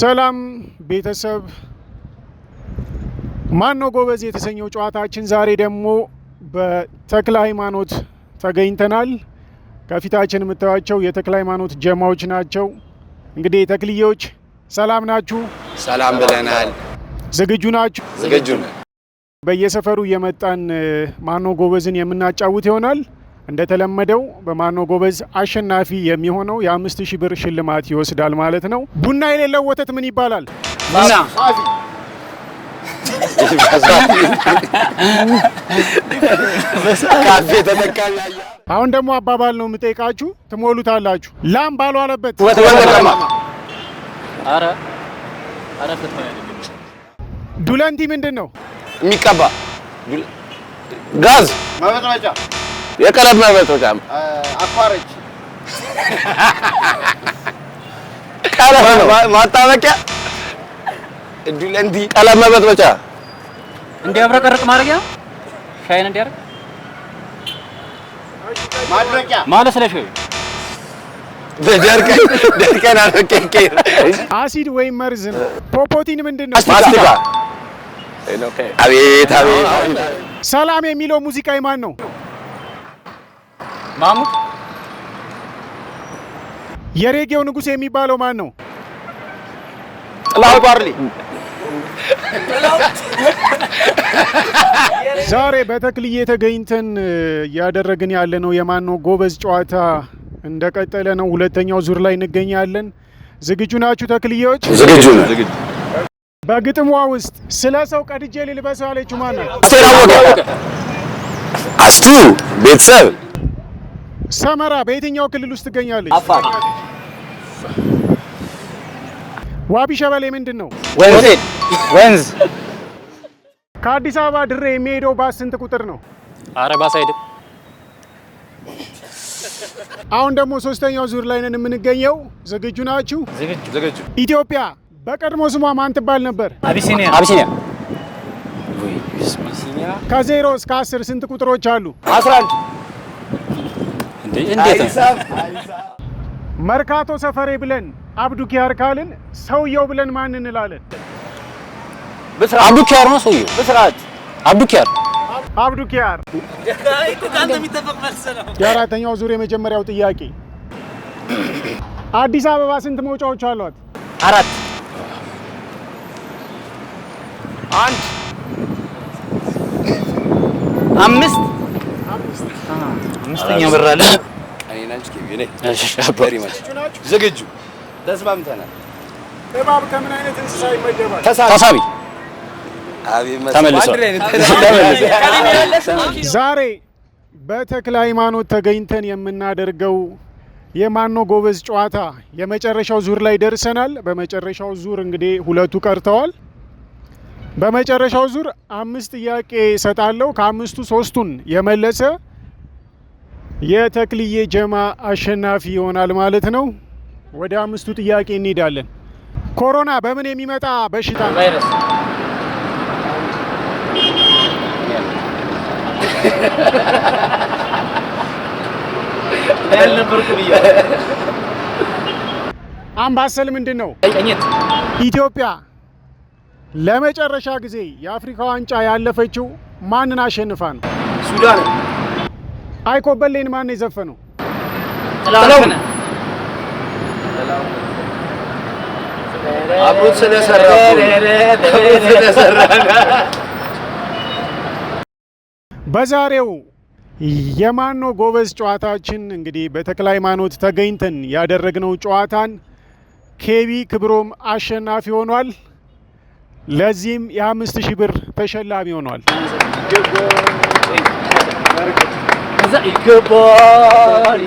ሰላም ቤተሰብ ማነው ጎበዝ የተሰኘው ጨዋታችን ዛሬ ደግሞ በተክለ ሃይማኖት ተገኝተናል። ከፊታችን የምታዩቸው የተክለ ሃይማኖት ጀማዎች ናቸው። እንግዲህ ተክልዬዎች ሰላም ናችሁ? ሰላም ብለናል። ዝግጁ ናችሁ? ዝግጁ ነን። በየሰፈሩ የመጣን ማነው ጎበዝን የምናጫውት ይሆናል። እንደተለመደው በማነው ጎበዝ አሸናፊ የሚሆነው የ5000 ብር ሽልማት ይወስዳል ማለት ነው። ቡና የሌለው ወተት ምን ይባላል? ቡና። ካፌ ተጠቃሚ። አሁን ደግሞ አባባል ነው የምጠይቃችሁ፣ ትሞሉታላችሁ። ላም ባልዋለበት ወተቀማ። ዱለንቲ ምንድን ነው? የሚቀባ ጋዝ መበጥበጫ፣ የቀለም መበጥበጫ፣ አኳረች፣ ቀለም ማጣበቂያ፣ ዱለንቲ፣ ቀለም መበጥበጫ፣ እንዲያብረቀርቅ ማድረጊያ፣ ሻይን እንዲያርቅ ማድረቂያ፣ ማለስለሽ፣ ደርቀን አረቄ፣ አሲድ ወይም መርዝ ነው። ፖፖቲን ምንድን ነው? ማስቲካ። አቤት አቤት። ሰላም የሚለው ሙዚቃ የማን ነው? ማሙድ። የሬጌው ንጉሥ የሚባለው ማን ነው? ጥላው ባርሊ። ዛሬ በተክልዬ ተገኝተን እያደረግን ያለነው የማነው ጎበዝ ጨዋታ እንደቀጠለ ነው። ሁለተኛው ዙር ላይ እንገኛለን። ዝግጁ ናችሁ ተክልዬዎች? ዝግጁ ነን። በግጥሟ ውስጥ ስለ ሰው ቀድጄ ልልበሰው ያለችው ማን ነው? አስቱ ቤተሰብ። ሰመራ በየትኛው ክልል ውስጥ ትገኛለች? አፋር። ዋቢ ሸበሌ ምንድን ነው? ወንዝ። ከአዲስ አበባ ድሬ የሚሄደው ባስ ስንት ቁጥር ነው? ኧረ ባስ አይደል። አሁን ደግሞ ሶስተኛው ዙር ላይ ነን የምንገኘው። ዝግጁ ናችሁ? ዝግጁ። ኢትዮጵያ በቀድሞ ስሟ ማን ትባል ነበር? አቢሲኒያ። ከ0 እስከ 10 ስንት ቁጥሮች አሉ? 11። እንዴት መርካቶ ሰፈሬ ብለን አብዱኪያር ካልን ሰውየው ብለን ማን እንላለን? አብዱኪያር ነው ሰውየው። ብስራት። አብዱኪያር። የአራተኛው ዙር የመጀመሪያው ጥያቄ አዲስ አበባ ስንት መውጫዎች አሏት? 4። 1 5 አምስተኛው በር አለ። ዝግጁ። ተስማምተናል። እባብ ከምን አይነት እንስሳ ይመደባል? ተሳቢ። ዛሬ በተክለ ሃይማኖት ተገኝተን የምናደርገው የማነው ጎበዝ ጨዋታ የመጨረሻው ዙር ላይ ደርሰናል። በመጨረሻው ዙር እንግዲህ ሁለቱ ቀርተዋል። በመጨረሻው ዙር 5 ጥያቄ እሰጣለሁ። ከ5ቱ 3ቱን የመለሰ የተክልዬ ጀማ አሸናፊ ይሆናል ማለት ነው። ወደ 5ቱ ጥያቄ እንሄዳለን። ኮሮና በምን የሚመጣ በሽታ ነው? ቫይረስ። አምባሰል ምንድን ነው? ቀኝት። ኢትዮጵያ ለመጨረሻ ጊዜ የአፍሪካ ዋንጫ ያለፈችው ማንን አሸንፋ ነው? ሱዳን። አይኮበሌን ማን የዘፈነው? ጥላሁን። አብሮት ስለሰራ በዛሬው የማነው ጎበዝ ጨዋታችን እንግዲህ በተክለ ሃይማኖት ተገኝተን ያደረግነው ጨዋታን ኬቢ ክብሮም አሸናፊ ሆኗል። ለዚህም የ5000 ብር ተሸላሚ ሆኗል። ይገባል።